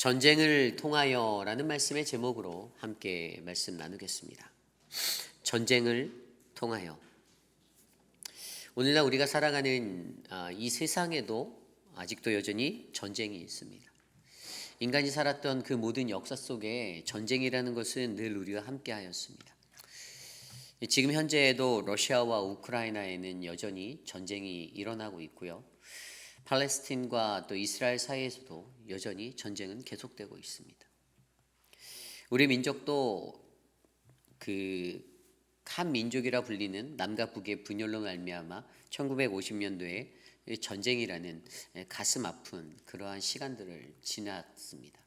전쟁을 통하여라는 말씀의 제목으로 함께 말씀 나누겠습니다. 전쟁을 통하여. 오늘날 우리가 살아가는 이 세상에도 아직도 여전히 전쟁이 있습니다. 인간이 살았던 그 모든 역사 속에 전쟁이라는 것은 늘 우리와 함께 하였습니다. 지금 현재에도 러시아와 우크라이나에는 여전히 전쟁이 일어나고 있고요. 팔레스틴과 또 이스라엘 사이에서도 여전히 전쟁은 계속되고 있습니다. 우리 민족도 그 한 민족이라 불리는 남과 북의 분열로 말미암아 1950년도에 전쟁이라는 가슴 아픈 그러한 시간들을 지났습니다.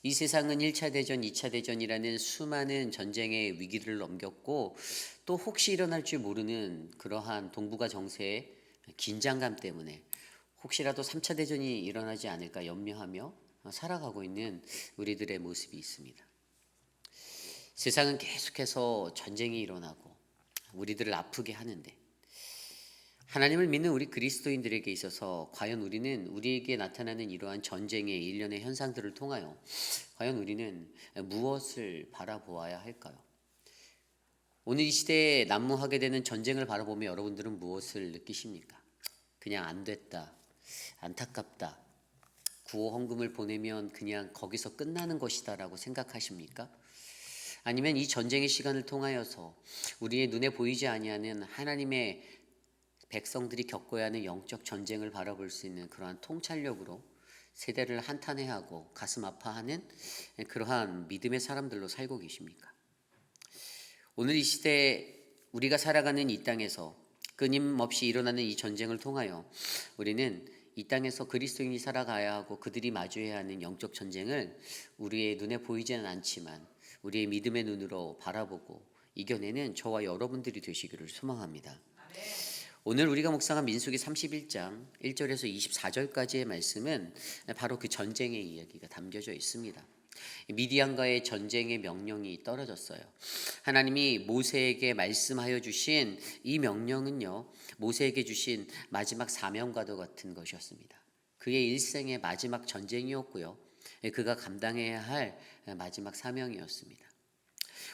이 세상은 1차 대전, 2차 대전이라는 수많은 전쟁의 위기를 넘겼고 또 혹시 일어날지 모르는 그러한 동북아 정세의 긴장감 때문에 혹시라도 3차 대전이 일어나지 않을까 염려하며 살아가고 있는 우리들의 모습이 있습니다. 세상은 계속해서 전쟁이 일어나고 우리들을 아프게 하는데 하나님을 믿는 우리 그리스도인들에게 있어서 과연 우리는 우리에게 나타나는 이러한 전쟁의 일련의 현상들을 통하여 과연 우리는 무엇을 바라보아야 할까요? 오늘 이 시대에 난무하게 되는 전쟁을 바라보며 여러분들은 무엇을 느끼십니까? 그냥 안 됐다, 안타깝다, 구호 헌금을 보내면 그냥 거기서 끝나는 것이다라고 생각하십니까? 아니면 이 전쟁의 시간을 통하여서 우리의 눈에 보이지 아니하는 하나님의 백성들이 겪어야 하는 영적 전쟁을 바라볼 수 있는 그러한 통찰력으로 세대를 한탄해하고 가슴 아파하는 그러한 믿음의 사람들로 살고 계십니까? 오늘 이 시대에 우리가 살아가는 이 땅에서 끊임없이 일어나는 이 전쟁을 통하여 우리는 이 땅에서 그리스도인이 살아가야 하고 그들이 마주해야 하는 영적 전쟁을 우리의 눈에 보이지는 않지만 우리의 믿음의 눈으로 바라보고 이겨내는 저와 여러분들이 되시기를 소망합니다. 오늘 우리가 묵상한 민수기 31장 1절에서 24절까지의 말씀은 바로 그 전쟁의 이야기가 담겨져 있습니다. 미디안과의 전쟁의 명령이 떨어졌어요. 하나님이 모세에게 말씀하여 주신 이 명령은요, 모세에게 주신 마지막 사명과도 같은 것이었습니다. 그의 일생의 마지막 전쟁이었고요, 그가 감당해야 할 마지막 사명이었습니다.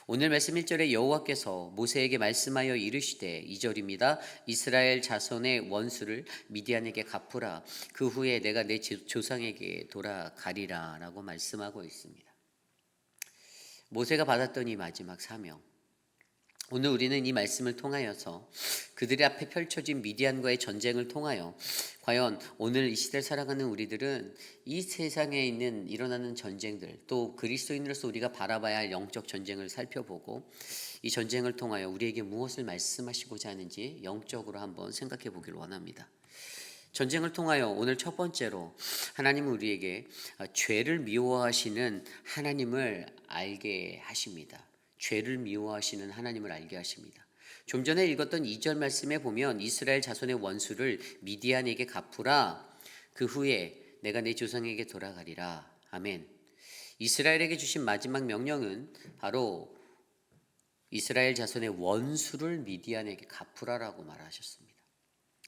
오늘 말씀 1절에 여호와께서 모세에게 말씀하여 이르시되 2절입니다. 이스라엘 자손의 원수를 미디안에게 갚으라. 그 후에 내가 내 조상에게 돌아가리라 라고 말씀하고 있습니다. 모세가 받았던 이 마지막 사명, 오늘 우리는 이 말씀을 통하여서 그들의 앞에 펼쳐진 미디안과의 전쟁을 통하여 과연 오늘 이 시대를 살아가는 우리들은 이 세상에 있는 일어나는 전쟁들, 또 그리스도인으로서 우리가 바라봐야 할 영적 전쟁을 살펴보고 이 전쟁을 통하여 우리에게 무엇을 말씀하시고자 하는지 영적으로 한번 생각해 보기를 원합니다. 전쟁을 통하여 오늘 첫 번째로 하나님은 우리에게 죄를 미워하시는 하나님을 알게 하십니다. 죄를 미워하시는 하나님을 알게 하십니다. 좀 전에 읽었던 2절 말씀에 보면 이스라엘 자손의 원수를 미디안에게 갚으라. 그 후에 내가 내 조상에게 돌아가리라. 아멘. 이스라엘에게 주신 마지막 명령은 바로 이스라엘 자손의 원수를 미디안에게 갚으라라고 말하셨습니다.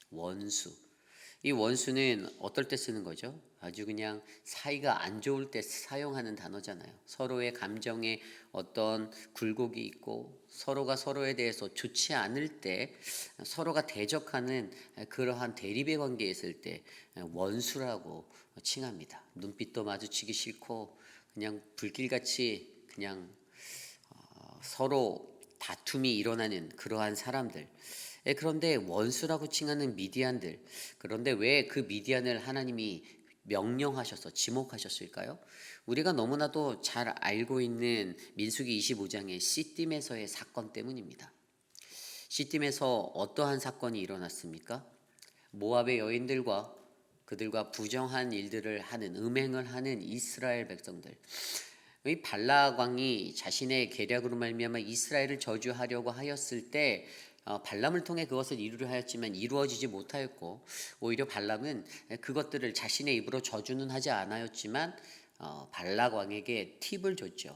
원수. 이 원수는 어떨 때 쓰는 거죠? 아주 그냥 사이가 안 좋을 때 사용하는 단어잖아요. 서로의 감정에 어떤 굴곡이 있고 서로가 서로에 대해서 좋지 않을 때 서로가 대적하는 그러한 대립의 관계에 있을 때 원수라고 칭합니다. 눈빛도 마주치기 싫고 그냥 불길같이 그냥 서로 다툼이 일어나는 그러한 사람들. 그런데 원수라고 칭하는 미디안들, 그런데 왜 그 미디안을 하나님이 명령하셔서 지목하셨을까요? 우리가 너무나도 잘 알고 있는 민수기 25장의 시딤에서의 사건 때문입니다. 시딤에서 어떠한 사건이 일어났습니까? 모압의 여인들과 그들과 부정한 일들을 하는, 음행을 하는 이스라엘 백성들, 이 발락 왕이 자신의 계략으로 말미암아 이스라엘을 저주하려고 하였을 때 발람을 통해 그것을 이루려 하였지만 이루어지지 못하였고, 오히려 발람은 그것들을 자신의 입으로 저주는 하지 않았지만 발락 왕에게 팁을 줬죠.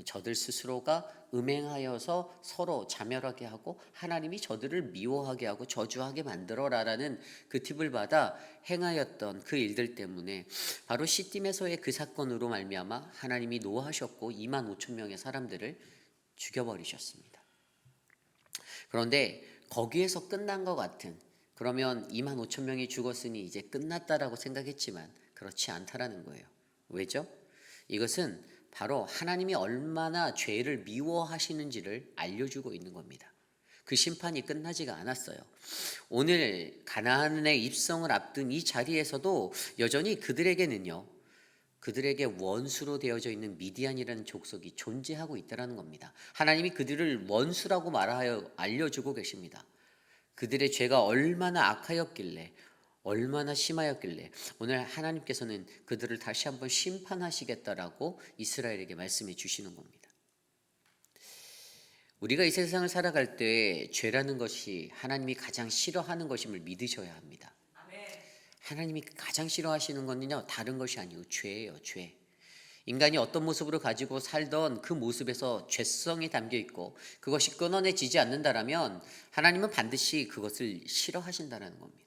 저들 스스로가 음행하여서 서로 자멸하게 하고 하나님이 저들을 미워하게 하고 저주하게 만들어라라는 그 팁을 받아 행하였던 그 일들 때문에 바로 시딤에서의 그 사건으로 말미암아 하나님이 노하셨고 2만 5천 명의 사람들을 죽여버리셨습니다. 그런데 거기에서 끝난 것 같은, 그러면 2만 5천 명이 죽었으니 이제 끝났다라고 생각했지만 그렇지 않다라는 거예요. 왜죠? 이것은 바로 하나님이 얼마나 죄를 미워하시는지를 알려주고 있는 겁니다. 그 심판이 끝나지가 않았어요. 오늘 가나안에 입성을 앞둔 이 자리에서도 여전히 그들에게는요, 그들에게 원수로 되어져 있는 미디안이라는 족속이 존재하고 있다는 겁니다. 하나님이 그들을 원수라고 말하여 알려주고 계십니다. 그들의 죄가 얼마나 악하였길래, 얼마나 심하였길래 오늘 하나님께서는 그들을 다시 한번 심판하시겠다라고 이스라엘에게 말씀해 주시는 겁니다. 우리가 이 세상을 살아갈 때 죄라는 것이 하나님이 가장 싫어하는 것임을 믿으셔야 합니다. 하나님이 가장 싫어하시는 건요, 다른 것이 아니고 죄예요, 죄. 인간이 어떤 모습으로 가지고 살던 그 모습에서 죄성이 담겨 있고 그것이 끊어내지지 않는다라면 하나님은 반드시 그것을 싫어하신다는 겁니다.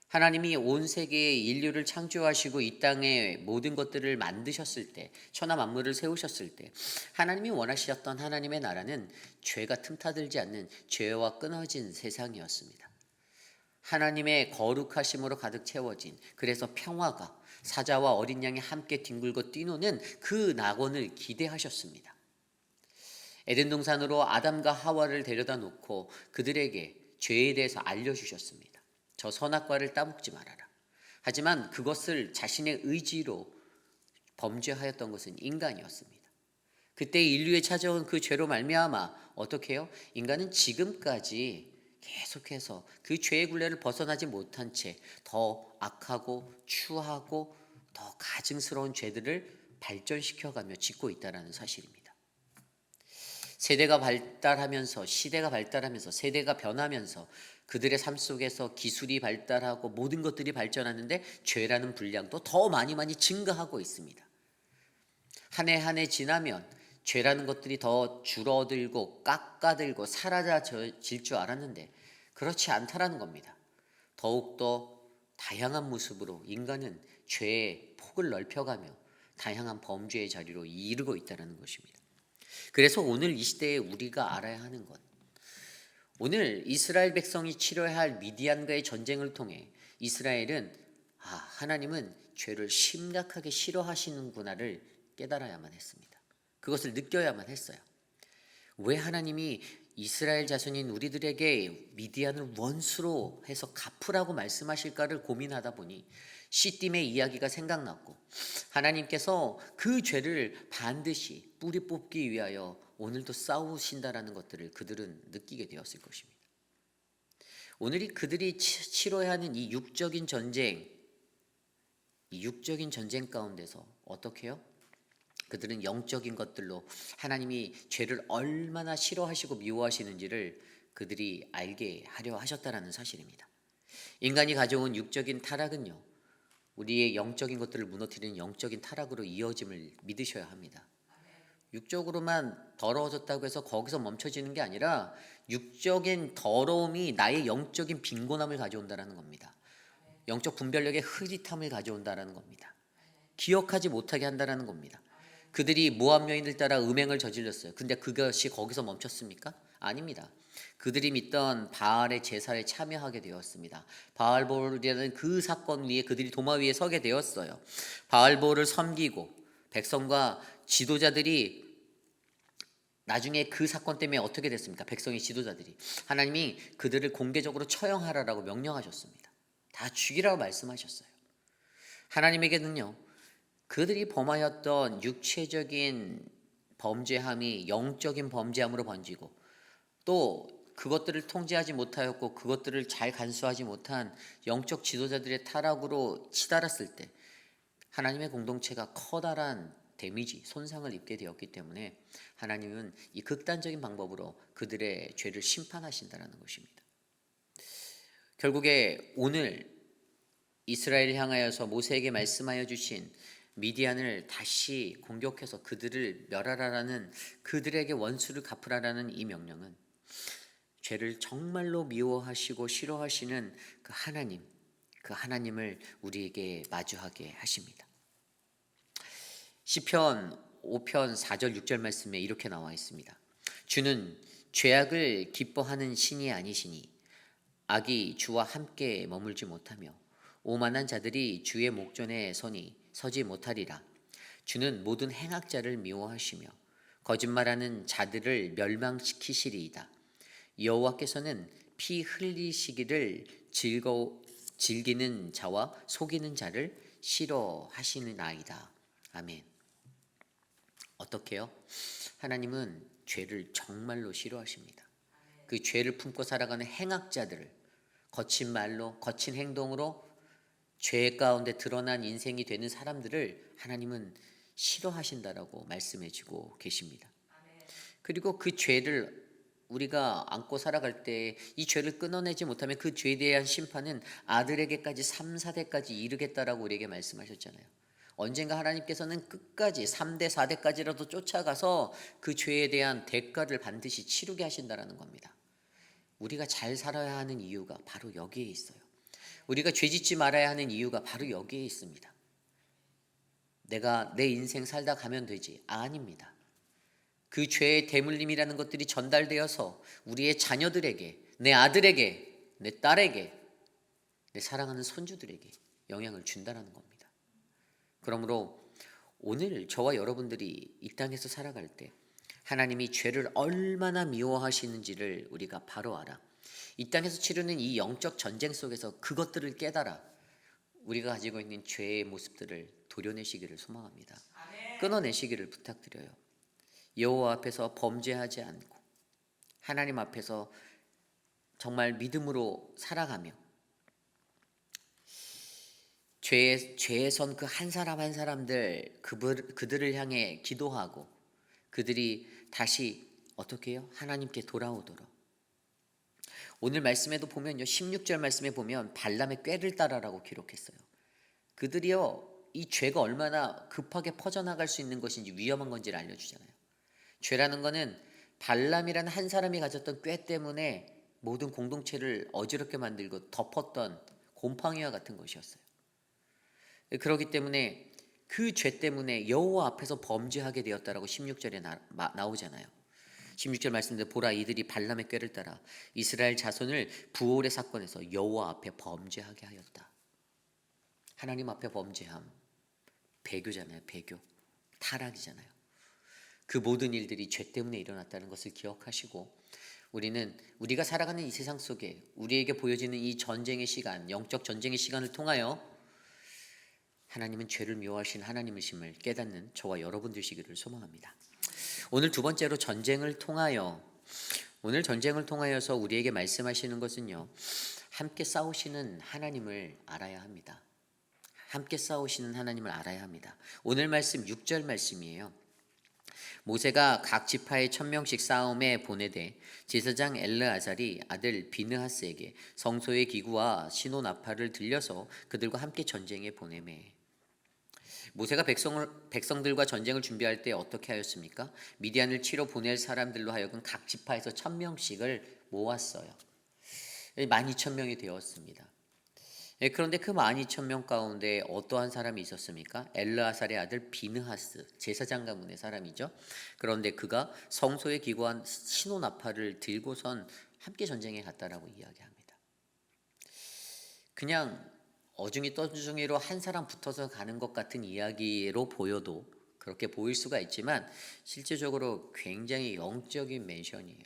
하나님이 온 세계의 인류를 창조하시고 이 땅의 모든 것들을 만드셨을 때, 천하 만물을 세우셨을 때 하나님이 원하셨던 하나님의 나라는 죄가 틈타들지 않는 죄와 끊어진 세상이었습니다. 하나님의 거룩하심으로 가득 채워진, 그래서 평화가 사자와 어린 양이 함께 뒹굴고 뛰노는 그 낙원을 기대하셨습니다. 에덴 동산으로 아담과 하와를 데려다 놓고 그들에게 죄에 대해서 알려주셨습니다. 저 선악과를 따먹지 말아라. 하지만 그것을 자신의 의지로 범죄하였던 것은 인간이었습니다. 그때 인류에 찾아온 그 죄로 말미암아 어떻게 해요? 인간은 지금까지 계속해서 그 죄의 굴레를 벗어나지 못한 채 더 악하고 추하고 더 가증스러운 죄들을 발전시켜가며 짓고 있다는 사실입니다. 세대가 발달하면서, 시대가 발달하면서, 세대가 변하면서 그들의 삶 속에서 기술이 발달하고 모든 것들이 발전하는데 죄라는 분량도 더 많이 증가하고 있습니다. 한 해 한 해 지나면 죄라는 것들이 더 줄어들고 깎아들고 사라질 줄 알았는데 그렇지 않다라는 겁니다. 더욱더 다양한 모습으로 인간은 죄의 폭을 넓혀가며 다양한 범죄의 자리로 이르고 있다는 것입니다. 그래서 오늘 이 시대에 우리가 알아야 하는 것, 오늘 이스라엘 백성이 치러야 할 미디안과의 전쟁을 통해 이스라엘은 하나님은 죄를 심각하게 싫어하시는구나를 깨달아야만 했습니다. 그것을 느껴야만 했어요. 왜 하나님이 이스라엘 자손인 우리들에게 미디안을 원수로 해서 갚으라고 말씀하실까를 고민하다 보니 시딤의 이야기가 생각났고 하나님께서 그 죄를 반드시 뿌리 뽑기 위하여 오늘도 싸우신다라는 것들을 그들은 느끼게 되었을 것입니다. 오늘이 그들이 치러야 하는 이 육적인 전쟁 가운데서 어떻게 해요? 그들은 영적인 것들로 하나님이 죄를 얼마나 싫어하시고 미워하시는지를 그들이 알게 하려 하셨다라는 사실입니다. 인간이 가져온 육적인 타락은요, 우리의 영적인 것들을 무너뜨리는 영적인 타락으로 이어짐을 믿으셔야 합니다. 육적으로만 더러워졌다고 해서 거기서 멈춰지는 게 아니라 육적인 더러움이 나의 영적인 빈곤함을 가져온다는 겁니다. 영적 분별력의 흐릿함을 가져온다는 겁니다. 기억하지 못하게 한다는 겁니다. 그들이 모압 여인을 따라 음행을 저질렀어요. 근데 그것이 거기서 멈췄습니까? 아닙니다. 그들이 믿던 바알의 제사에 참여하게 되었습니다. 바알볼이라는 그 사건 위에 그들이 도마 위에 서게 되었어요. 바알볼을 섬기고 백성과 지도자들이 나중에 그 사건 때문에 어떻게 됐습니까? 백성의 지도자들이 하나님이 그들을 공개적으로 처형하라라고 명령하셨습니다. 다 죽이라고 말씀하셨어요. 하나님에게는요, 그들이 범하였던 육체적인 범죄함이 영적인 범죄함으로 번지고 또 그것들을 통제하지 못하였고 그것들을 잘 간수하지 못한 영적 지도자들의 타락으로 치달았을 때 하나님의 공동체가 커다란 데미지, 손상을 입게 되었기 때문에 하나님은 이 극단적인 방법으로 그들의 죄를 심판하신다는 것입니다. 결국에 오늘 이스라엘을 향하여서 모세에게 말씀하여 주신 미디안을 다시 공격해서 그들을 멸하라라는, 그들에게 원수를 갚으라라는 이 명령은 죄를 정말로 미워하시고 싫어하시는 그 하나님, 그 하나님을 우리에게 마주하게 하십니다. 시편 5편 4절 6절 말씀에 이렇게 나와 있습니다. 주는 죄악을 기뻐하는 신이 아니시니 악이 주와 함께 머물지 못하며 오만한 자들이 주의 목전에 서지 못하리라. 주는 모든 행악자를 미워하시며 거짓말하는 자들을 멸망시키시리이다. 여호와께서는 피 흘리시기를 즐기는 자와 속이는 자를 싫어하시는아이다. 아멘. 어떻게요? 하나님은 죄를 정말로 싫어하십니다. 그 죄를 품고 살아가는 행악자들을 거친 말로, 거친 행동으로 죄 가운데 드러난 인생이 되는 사람들을 하나님은 싫어하신다라고 말씀해주고 계십니다. 그리고 그 죄를 우리가 안고 살아갈 때 이 죄를 끊어내지 못하면 그 죄에 대한 심판은 아들에게까지 3, 4대까지 이르겠다라고 우리에게 말씀하셨잖아요. 언젠가 하나님께서는 끝까지 3대, 4대까지라도 쫓아가서 그 죄에 대한 대가를 반드시 치르게 하신다라는 겁니다. 우리가 잘 살아야 하는 이유가 바로 여기에 있어요. 우리가 죄 짓지 말아야 하는 이유가 바로 여기에 있습니다. 내가 내 인생 살다 가면 되지. 아닙니다. 그 죄의 대물림이라는 것들이 전달되어서 우리의 자녀들에게, 내 아들에게, 내 딸에게, 내 사랑하는 손주들에게 영향을 준다는 겁니다. 그러므로 오늘 저와 여러분들이 이 땅에서 살아갈 때 하나님이 죄를 얼마나 미워하시는지를 우리가 바로 알아. 이 땅에서 치르는 이 영적 전쟁 속에서 그것들을 깨달아 우리가 가지고 있는 죄의 모습들을 도려내시기를 소망합니다. 끊어내시기를 부탁드려요. 여호와 앞에서 범죄하지 않고 하나님 앞에서 정말 믿음으로 살아가며 죄에 선 그 한 사람 한 사람들 그들을 향해 기도하고 그들이 다시 어떻게 해요? 하나님께 돌아오도록. 오늘 말씀에도 보면요, 16절 말씀에 보면 발람의 꾀를 따라라고 기록했어요. 그들이요, 이 죄가 얼마나 급하게 퍼져나갈 수 있는 것인지 위험한 건지를 알려주잖아요. 죄라는 거는 발람이라는 한 사람이 가졌던 꾀 때문에 모든 공동체를 어지럽게 만들고 덮었던 곰팡이와 같은 것이었어요. 그렇기 때문에 그 죄 때문에 여호와 앞에서 범죄하게 되었다라고 16절에 나오잖아요. 16절 말씀대로 보라 이들이 발람의 꾀를 따라 이스라엘 자손을 부올의 사건에서 여호와 앞에 범죄하게 하였다. 하나님 앞에 범죄함, 배교잖아요. 배교, 타락이잖아요. 그 모든 일들이 죄 때문에 일어났다는 것을 기억하시고 우리는 우리가 살아가는 이 세상 속에 우리에게 보여지는 이 전쟁의 시간, 영적 전쟁의 시간을 통하여 하나님은 죄를 미워하신 하나님이심을 깨닫는 저와 여러분 되시기를 소망합니다. 오늘 두 번째로 오늘 전쟁을 통하여서 우리에게 말씀하시는 것은요, 함께 싸우시는 하나님을 알아야 합니다. 함께 싸우시는 하나님을 알아야 합니다. 오늘 말씀 6절 말씀이에요. 모세가 각 지파의 1000명씩 싸움에 보내되 제사장 엘르아살이 아들 비느하스에게 성소의 기구와 시노 나팔을 들려서 그들과 함께 전쟁에 보내매. 모세가 백성들과 전쟁을 준비할 때 어떻게 하였습니까? 미디안을 치러 보낼 사람들로 하여금 각 지파에서 1000명씩을 모았어요. 12,000명이 되었습니다. 그런데 그 12,000명 가운데 어떠한 사람이 있었습니까? 엘르아살의 아들 비느하스, 제사장 가문의 사람이죠. 그런데 그가 성소에 기구한 시노 나팔을 들고선 함께 전쟁에 갔다라고 이야기합니다. 그냥 어중이 떠중이로 한 사람 붙어서 가는 것 같은 이야기로 보여도 그렇게 보일 수가 있지만 실제적으로 굉장히 영적인 멘션이에요.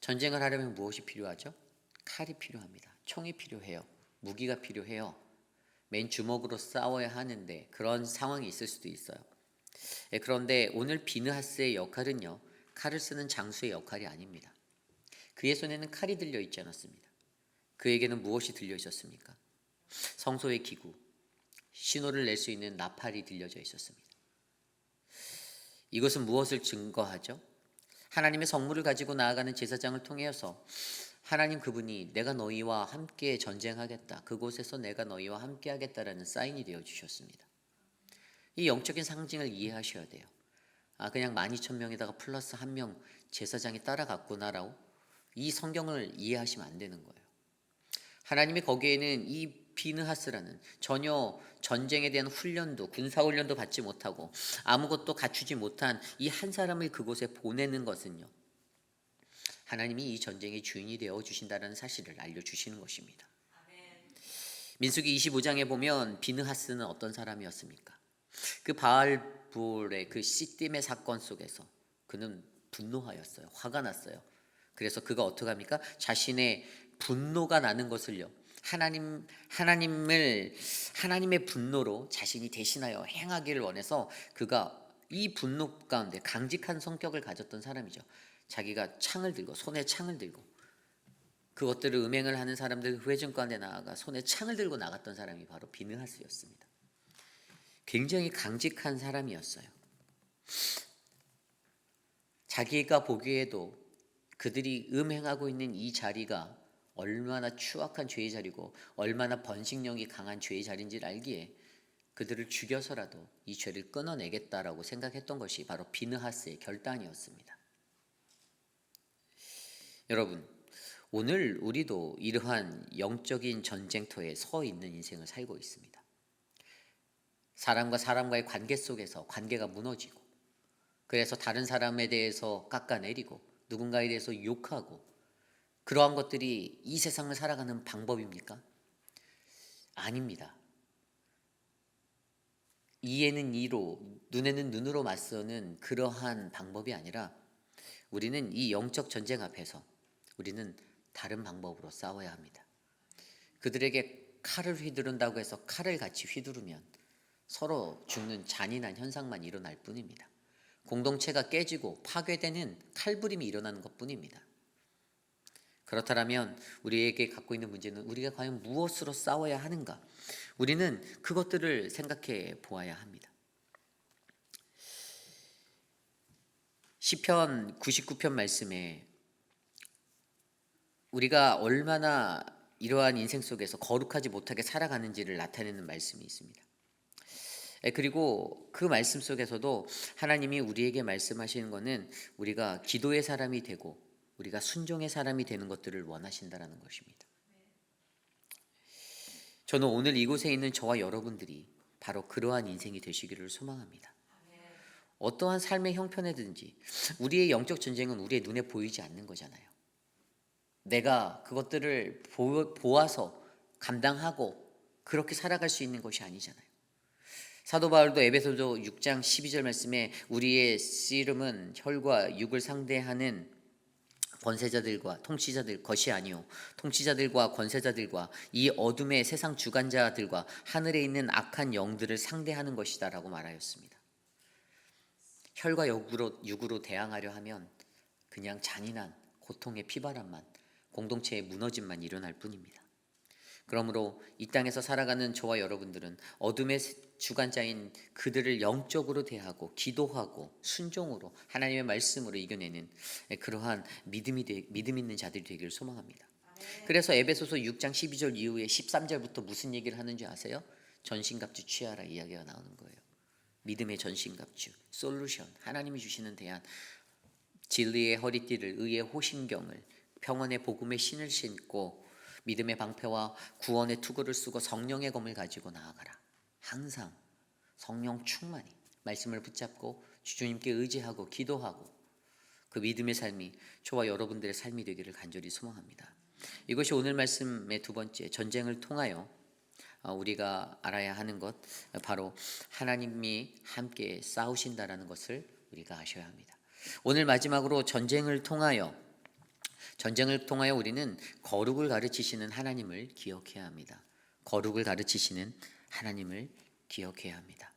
전쟁을 하려면 무엇이 필요하죠? 칼이 필요합니다. 총이 필요해요. 무기가 필요해요. 맨 주먹으로 싸워야 하는데 그런 상황이 있을 수도 있어요. 그런데 오늘 비느하스의 역할은요, 칼을 쓰는 장수의 역할이 아닙니다. 그의 손에는 칼이 들려 있지 않았습니다. 그에게는 무엇이 들려 있었습니까? 성소의 기구, 신호를 낼 수 있는 나팔이 들려져 있었습니다. 이것은 무엇을 증거하죠? 하나님의 성물을 가지고 나아가는 제사장을 통해서 하나님 그분이 내가 너희와 함께 전쟁하겠다, 그곳에서 내가 너희와 함께 하겠다라는 사인이 되어 주셨습니다. 이 영적인 상징을 이해하셔야 돼요. 그냥 12,000명에다가 플러스 한 명 제사장이 따라갔구나라고 이 성경을 이해하시면 안 되는 거예요. 하나님이 거기에는 이 비느하스라는 전혀 전쟁에 대한 훈련도 군사훈련도 받지 못하고 아무것도 갖추지 못한 이 한 사람을 그곳에 보내는 것은요, 하나님이 이 전쟁의 주인이 되어 주신다는 사실을 알려주시는 것입니다. 민수기 25장에 보면 비느하스는 어떤 사람이었습니까? 그 바알볼의 그 시딤의 사건 속에서 그는 분노하였어요. 화가 났어요. 그래서 그가 어떻게 합니까? 자신의 분노가 나는 것을요, 하나님의 분노로 자신이 대신하여 행하기를 원해서 그가 이 분노 가운데 강직한 성격을 가졌던 사람이죠. 자기가 창을 들고 손에 창을 들고 그것들을 음행을 하는 사람들 회중 가운데 나아가 손에 창을 들고 나갔던 사람이 바로 비느하스였습니다. 굉장히 강직한 사람이었어요. 자기가 보기에도 그들이 음행하고 있는 이 자리가 얼마나 추악한 죄의 자리고 얼마나 번식력이 강한 죄의 자리인지를 알기에 그들을 죽여서라도 이 죄를 끊어내겠다라고 생각했던 것이 바로 비느하스의 결단이었습니다. 여러분, 오늘 우리도 이러한 영적인 전쟁터에 서 있는 인생을 살고 있습니다. 사람과 사람과의 관계 속에서 관계가 무너지고, 그래서 다른 사람에 대해서 깎아내리고 누군가에 대해서 욕하고, 그러한 것들이 이 세상을 살아가는 방법입니까? 아닙니다. 이에는 이로, 눈에는 눈으로 맞서는 그러한 방법이 아니라 우리는 이 영적 전쟁 앞에서 우리는 다른 방법으로 싸워야 합니다. 그들에게 칼을 휘두른다고 해서 칼을 같이 휘두르면 서로 죽는 잔인한 현상만 일어날 뿐입니다. 공동체가 깨지고 파괴되는 칼부림이 일어나는 것뿐입니다. 그렇다면 우리에게 갖고 있는 문제는 우리가 과연 무엇으로 싸워야 하는가? 우리는 그것들을 생각해 보아야 합니다. 시편 99편 말씀에 우리가 얼마나 이러한 인생 속에서 거룩하지 못하게 살아가는지를 나타내는 말씀이 있습니다. 그리고 그 말씀 속에서도 하나님이 우리에게 말씀하시는 것은 우리가 기도의 사람이 되고 우리가 순종의 사람이 되는 것들을 원하신다라는 것입니다. 저는 오늘 이곳에 있는 저와 여러분들이 바로 그러한 인생이 되시기를 소망합니다. 어떠한 삶의 형편이든지 우리의 영적 전쟁은 우리의 눈에 보이지 않는 거잖아요. 내가 그것들을 보아서 감당하고 그렇게 살아갈 수 있는 것이 아니잖아요. 사도 바울도 에베소서 6장 12절 말씀에 우리의 씨름은 혈과 육을 상대하는 권세자들과 통치자들 것이 아니요 통치자들과 권세자들과 이 어둠의 세상 주관자들과 하늘에 있는 악한 영들을 상대하는 것이다라고 말하였습니다. 혈과 육으로 대항하려 하면 그냥 잔인한 고통의 피바람만, 공동체의 무너짐만 일어날 뿐입니다. 그러므로 이 땅에서 살아가는 저와 여러분들은 어둠의 주관자인 그들을 영적으로 대하고 기도하고 순종으로 하나님의 말씀으로 이겨내는 그러한 믿음 있는 자들이 되기를 소망합니다. 그래서 에베소서 6장 12절 이후에 13절부터 무슨 얘기를 하는지 아세요? 전신갑주 취하라 이야기가 나오는 거예요. 믿음의 전신갑주, 솔루션, 하나님이 주시는 대안, 진리의 허리띠를, 의의 호심경을, 평안의 복음의 신을 신고 믿음의 방패와 구원의 투구를 쓰고 성령의 검을 가지고 나아가라. 항상 성령 충만히 말씀을 붙잡고 주님께 의지하고 기도하고 그 믿음의 삶이 저와 여러분들의 삶이 되기를 간절히 소망합니다. 이것이 오늘 말씀의 두 번째, 전쟁을 통하여 우리가 알아야 하는 것, 바로 하나님이 함께 싸우신다라는 것을 우리가 아셔야 합니다. 오늘 마지막으로 전쟁을 통하여 우리는 거룩을 가르치시는 하나님을 기억해야 합니다. 거룩을 가르치시는 하나님을 기억해야 합니다.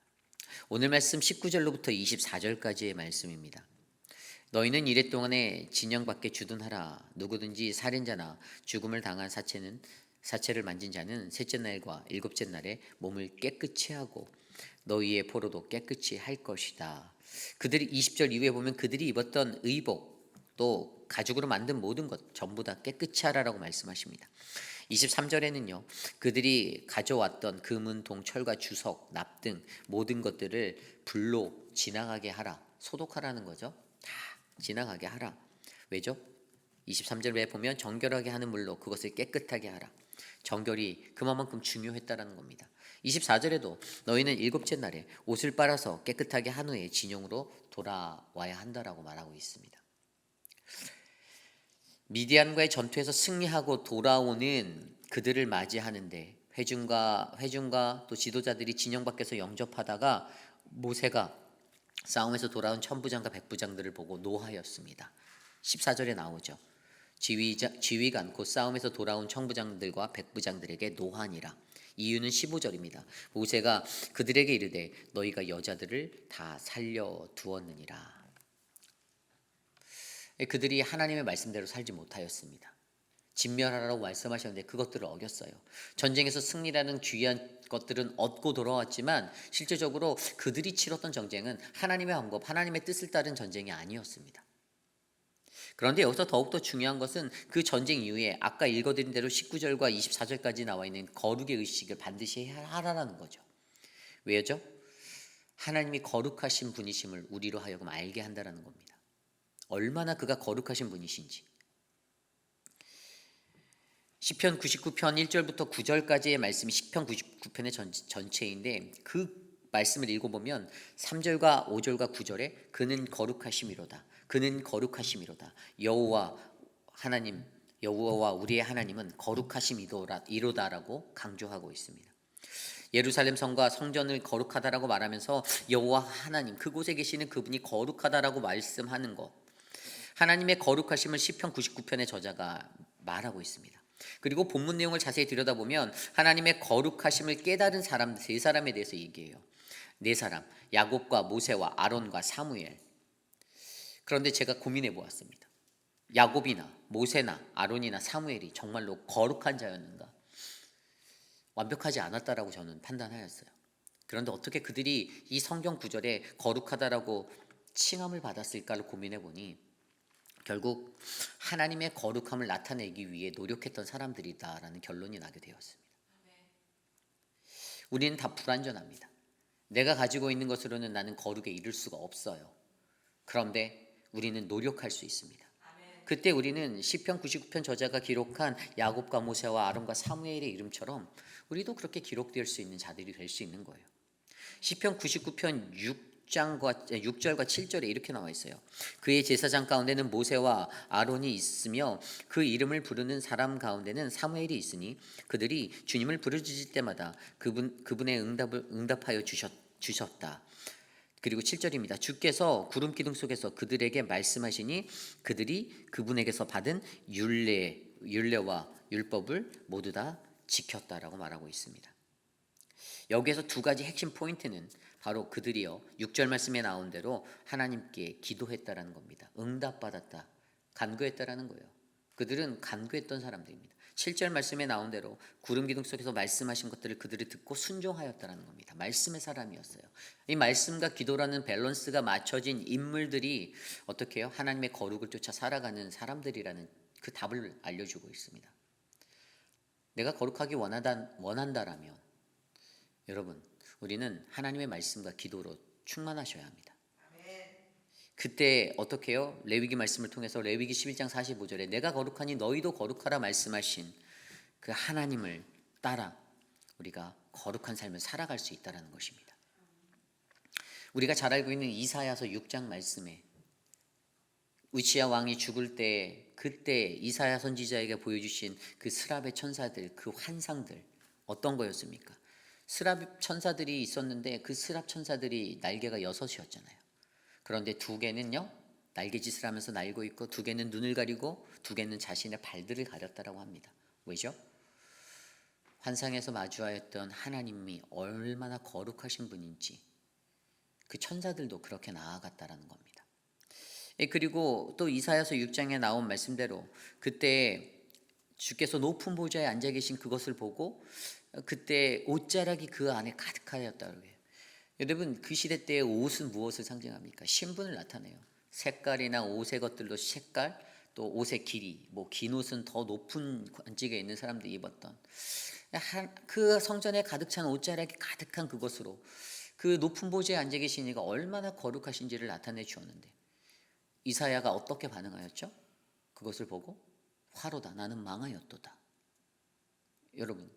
오늘 말씀 19절로부터 24절까지의 말씀입니다. 너희는 이래 동안에 진영 밖에 주둔하라. 누구든지 살인자나 죽음을 당한 사체를 만진 자는 셋째 날과 일곱째 날에 몸을 깨끗이 하고 너희의 포로도 깨끗이 할 것이다. 그들이 20절 이후에 보면 그들이 입었던 의복 또 가죽으로 만든 모든 것 전부 다 깨끗이 하라라고 말씀하십니다. 23절에는요. 그들이 가져왔던 금은 동 철과 주석 납 등 모든 것들을 불로 지나가게 하라. 소독하라는 거죠. 다 지나가게 하라. 왜죠? 23절에 보면 정결하게 하는 물로 그것을 깨끗하게 하라. 정결이 그만큼 중요했다라는 겁니다. 24절에도 너희는 일곱째 날에 옷을 빨아서 깨끗하게 한 후에 진영으로 돌아와야 한다라고 말하고 있습니다. 미디안과의 전투에서 승리하고 돌아오는 그들을 맞이하는데 회중과 또 지도자들이 진영 밖에서 영접하다가 모세가 싸움에서 돌아온 천부장과 백부장들을 보고 노하였습니다. 14절에 나오죠. 지휘관 곧 싸움에서 돌아온 천부장들과 백부장들에게 노하니라. 이유는 15절입니다. 모세가 그들에게 이르되 너희가 여자들을 다 살려 두었느니라. 그들이 하나님의 말씀대로 살지 못하였습니다. 진멸하라고 말씀하셨는데 그것들을 어겼어요. 전쟁에서 승리라는 귀한 것들은 얻고 돌아왔지만 실제적으로 그들이 치렀던 전쟁은 하나님의 방법, 하나님의 뜻을 따른 전쟁이 아니었습니다. 그런데 여기서 더욱더 중요한 것은 그 전쟁 이후에 아까 읽어드린 대로 19절과 24절까지 나와 있는 거룩의 의식을 반드시 하라는 거죠. 왜죠? 하나님이 거룩하신 분이심을 우리로 하여금 알게 한다는 겁니다. 얼마나 그가 거룩하신 분이신지. 시편 99편 1절부터 9절까지의 말씀이 시편 99편의 전체인데 그 말씀을 읽어보면 3절과 5절과 9절에 그는 거룩하심이로다. 그는 거룩하심이로다. 여호와 하나님, 여호와 우리의 하나님은 거룩하심이로다라고 강조하고 있습니다. 예루살렘 성과 성전을 거룩하다라고 말하면서 여호와 하나님, 그곳에 계시는 그분이 거룩하다라고 말씀하는 것. 하나님의 거룩하심을 시편 99편의 저자가 말하고 있습니다. 그리고 본문 내용을 자세히 들여다보면 하나님의 거룩하심을 깨달은 사람 세 사람에 대해서 얘기해요. 네 사람, 야곱과 모세와 아론과 사무엘. 그런데 제가 고민해 보았습니다. 야곱이나 모세나 아론이나 사무엘이 정말로 거룩한 자였는가? 완벽하지 않았다라고 저는 판단하였어요. 그런데 어떻게 그들이 이 성경 구절에 거룩하다라고 칭함을 받았을까를 고민해 보니 결국 하나님의 거룩함을 나타내기 위해 노력했던 사람들이다라는 결론이 나게 되었습니다. 우리는 다 불완전합니다. 내가 가지고 있는 것으로는 나는 거룩에 이를 수가 없어요. 그런데 우리는 노력할 수 있습니다. 그때 우리는 시편 99편 저자가 기록한 야곱과 모세와 아론과 사무엘의 이름처럼 우리도 그렇게 기록될 수 있는 자들이 될 수 있는 거예요. 시편 99편 6절과 7절에 이렇게 나와 있어요. 그의 제사장 가운데는 모세와 아론이 있으며 그 이름을 부르는 사람 가운데는 사무엘이 있으니 그들이 주님을 부르짖을 때마다 그분의 응답하여 주셨다. 그리고 7절입니다. 주께서 구름 기둥 속에서 그들에게 말씀하시니 그들이 그분에게서 받은 율례와 율법을 모두 다 지켰다라고 말하고 있습니다. 여기에서 두 가지 핵심 포인트는 바로 그들이요 6절 말씀에 나온 대로 하나님께 기도했다라는 겁니다. 응답받았다, 간구했다라는 거예요. 그들은 간구했던 사람들입니다. 7절 말씀에 나온 대로 구름 기둥 속에서 말씀하신 것들을 그들이 듣고 순종하였다라는 겁니다. 말씀의 사람이었어요. 이 말씀과 기도라는 밸런스가 맞춰진 인물들이 어떻게 해요? 하나님의 거룩을 쫓아 살아가는 사람들이라는 그 답을 알려주고 있습니다. 내가 거룩하기 원한다라면 여러분, 우리는 하나님의 말씀과 기도로 충만하셔야 합니다. 그때 어떻게 해요? 레위기 말씀을 통해서 레위기 11장 45절에 내가 거룩하니 너희도 거룩하라 말씀하신 그 하나님을 따라 우리가 거룩한 삶을 살아갈 수 있다는 것입니다. 우리가 잘 알고 있는 이사야서 6장 말씀에 우시야 왕이 죽을 때 그때 이사야 선지자에게 보여주신 그 스랍의 천사들, 그 환상들 어떤 거였습니까? 스랍 천사들이 있었는데 그 스랍 천사들이 날개가 6이었잖아요. 그런데 2개는요 날개짓을 하면서 날고 있고 2개는 눈을 가리고 2개는 자신의 발들을 가렸다라고 합니다. 왜죠? 환상에서 마주하였던 하나님이 얼마나 거룩하신 분인지 그 천사들도 그렇게 나아갔다라는 겁니다. 그리고 또 이사야서 6장에 나온 말씀대로 그때 주께서 높은 보좌에 앉아 계신 그것을 보고 그때 옷자락이 그 안에 가득하였다고 해요. 여러분 그 시대 때의 옷은 무엇을 상징합니까? 신분을 나타내요. 색깔이나 옷의 것들도 색깔 또 옷의 길이, 뭐 긴 옷은 더 높은 관직에 있는 사람들이 입었던 그 성전에 가득 찬 옷자락이 가득한 그것으로 그 높은 보좌에 앉아 계신 이가 얼마나 거룩하신지를 나타내 주었는데 이사야가 어떻게 반응하였죠? 그것을 보고 화로다 나는 망하였도다. 여러분,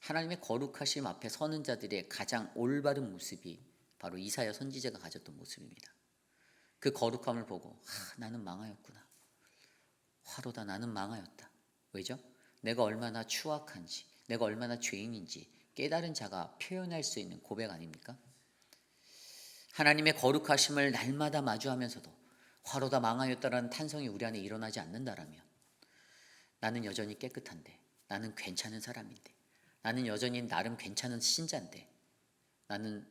하나님의 거룩하심 앞에 서는 자들의 가장 올바른 모습이 바로 이사야 선지자가 가졌던 모습입니다. 그 거룩함을 보고 나는 망하였구나. 화로다 나는 망하였다. 왜죠? 내가 얼마나 추악한지, 내가 얼마나 죄인인지 깨달은 자가 표현할 수 있는 고백 아닙니까? 하나님의 거룩하심을 날마다 마주하면서도 화로다 망하였다라는 탄성이 우리 안에 일어나지 않는다라면 나는 여전히 깨끗한데, 나는 괜찮은 사람인데, 나는 여전히 나름 괜찮은 신자인데, 나는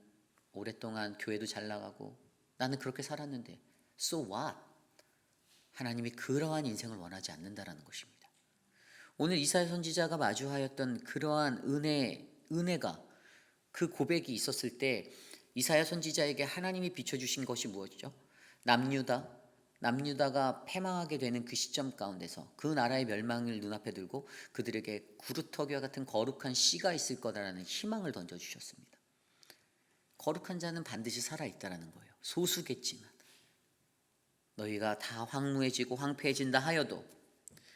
오랫동안 교회도 잘 나가고 나는 그렇게 살았는데 so what? 하나님이 그러한 인생을 원하지 않는다라는 것입니다. 오늘 이사야 선지자가 마주하였던 그러한 은혜가 그 고백이 있었을 때 이사야 선지자에게 하나님이 비춰주신 것이 무엇이죠? 남유다가 패망하게 되는 그 시점 가운데서 그 나라의 멸망을 눈앞에 들고 그들에게 구루터기와 같은 거룩한 씨가 있을 거다라는 희망을 던져주셨습니다. 거룩한 자는 반드시 살아있다라는 거예요. 소수겠지만 너희가 다 황무해지고 황폐해진다 하여도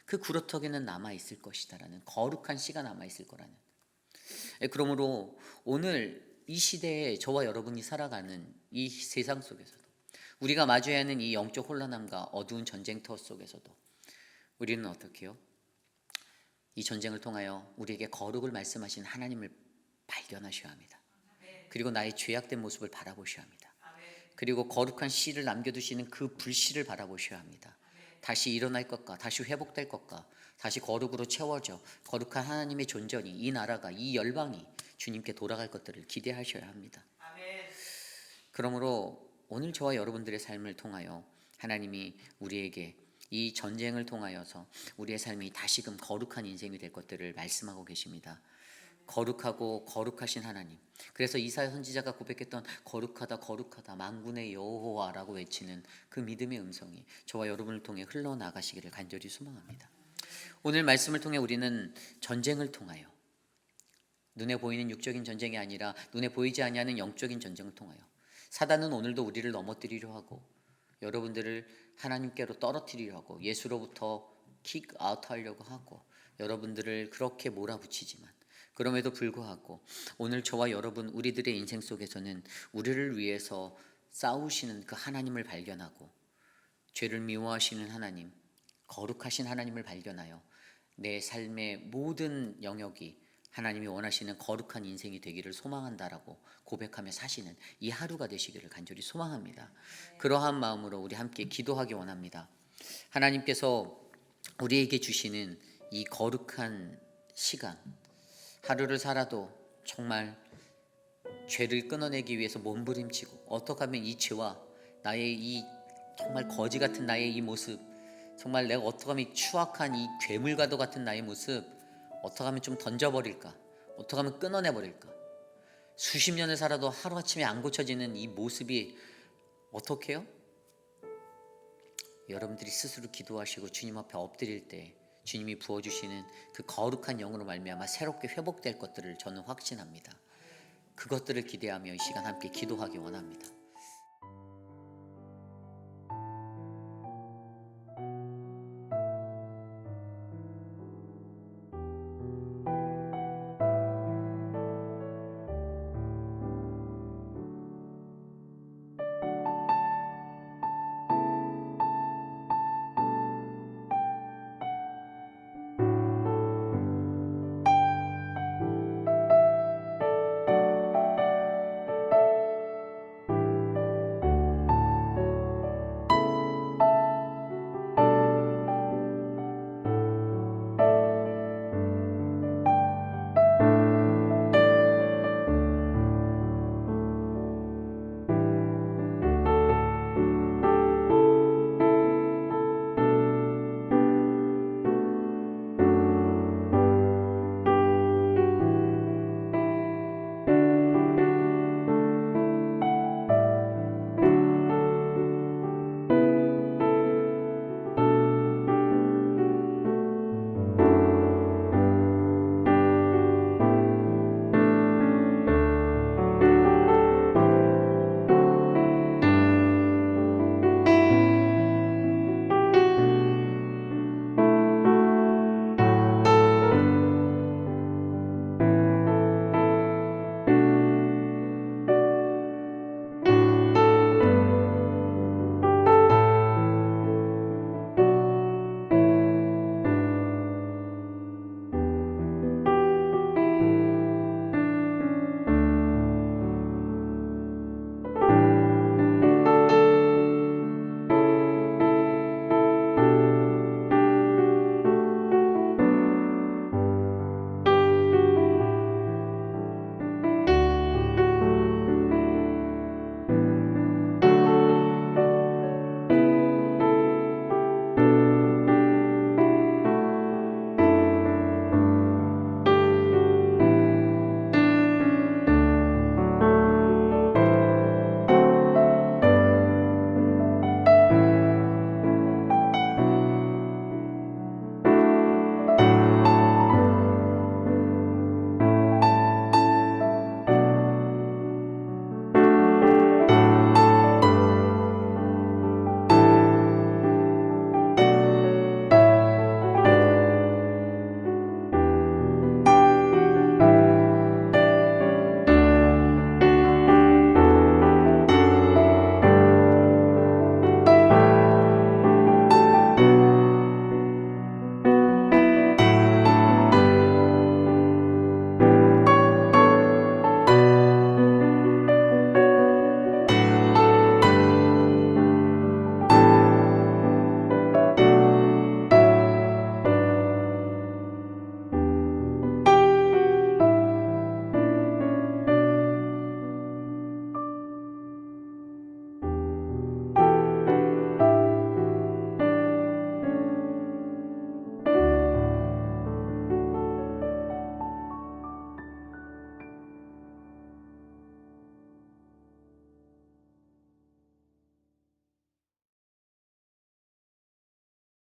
그 구루터기는 남아있을 것이다라는 거룩한 씨가 남아있을 거라는. 그러므로 오늘 이 시대에 저와 여러분이 살아가는 이 세상 속에서도 우리가 마주해야 하는 이 영적 혼란함과 어두운 전쟁터 속에서도 우리는 어떻게 해요? 이 전쟁을 통하여 우리에게 거룩을 말씀하신 하나님을 발견하셔야 합니다. 그리고 나의 죄악된 모습을 바라보셔야 합니다. 그리고 거룩한 씨를 남겨두시는 그 불씨를 바라보셔야 합니다. 다시 일어날 것과 다시 회복될 것과 다시 거룩으로 채워져 거룩한 하나님의 존전이 이 나라가 이 열방이 주님께 돌아갈 것들을 기대하셔야 합니다. 그러므로 오늘 저와 여러분들의 삶을 통하여 하나님이 우리에게 이 전쟁을 통하여서 우리의 삶이 다시금 거룩한 인생이 될 것들을 말씀하고 계십니다. 거룩하고 거룩하신 하나님. 그래서 이사야 선지자가 고백했던 거룩하다 거룩하다 만군의 여호와라고 외치는 그 믿음의 음성이 저와 여러분을 통해 흘러나가시기를 간절히 소망합니다. 오늘 말씀을 통해 우리는 전쟁을 통하여 눈에 보이는 육적인 전쟁이 아니라 눈에 보이지 아니하는 영적인 전쟁을 통하여 사단은 오늘도 우리를 넘어뜨리려 하고 여러분들을 하나님께로 떨어뜨리려 하고 예수로부터 킥아웃 하려고 하고 여러분들을 그렇게 몰아붙이지만 그럼에도 불구하고 오늘 저와 여러분 우리들의 인생 속에서는 우리를 위해서 싸우시는 그 하나님을 발견하고 죄를 미워하시는 하나님, 거룩하신 하나님을 발견하여 내 삶의 모든 영역이 하나님이 원하시는 거룩한 인생이 되기를 소망한다라고 고백하며 사시는 이 하루가 되시기를 간절히 소망합니다. 그러한 마음으로 우리 함께 기도하기 원합니다. 하나님께서 우리에게 주시는 이 거룩한 시간, 하루를 살아도 정말 죄를 끊어내기 위해서 몸부림치고 어떻게 하면 이 죄와 나의 이 정말 거지 같은 나의 이 모습, 정말 내가 어떻게 하면 이 추악한 이 괴물과도 같은 나의 모습 어떻게 하면 좀 던져버릴까, 어떻게 하면 끊어내버릴까, 수십 년을 살아도 하루아침에 안 고쳐지는 이 모습이 어떻게 해요? 여러분들이 스스로 기도하시고 주님 앞에 엎드릴 때 주님이 부어주시는 그 거룩한 영으로 말미암아 새롭게 회복될 것들을 저는 확신합니다. 그것들을 기대하며 이 시간 함께 기도하기 원합니다.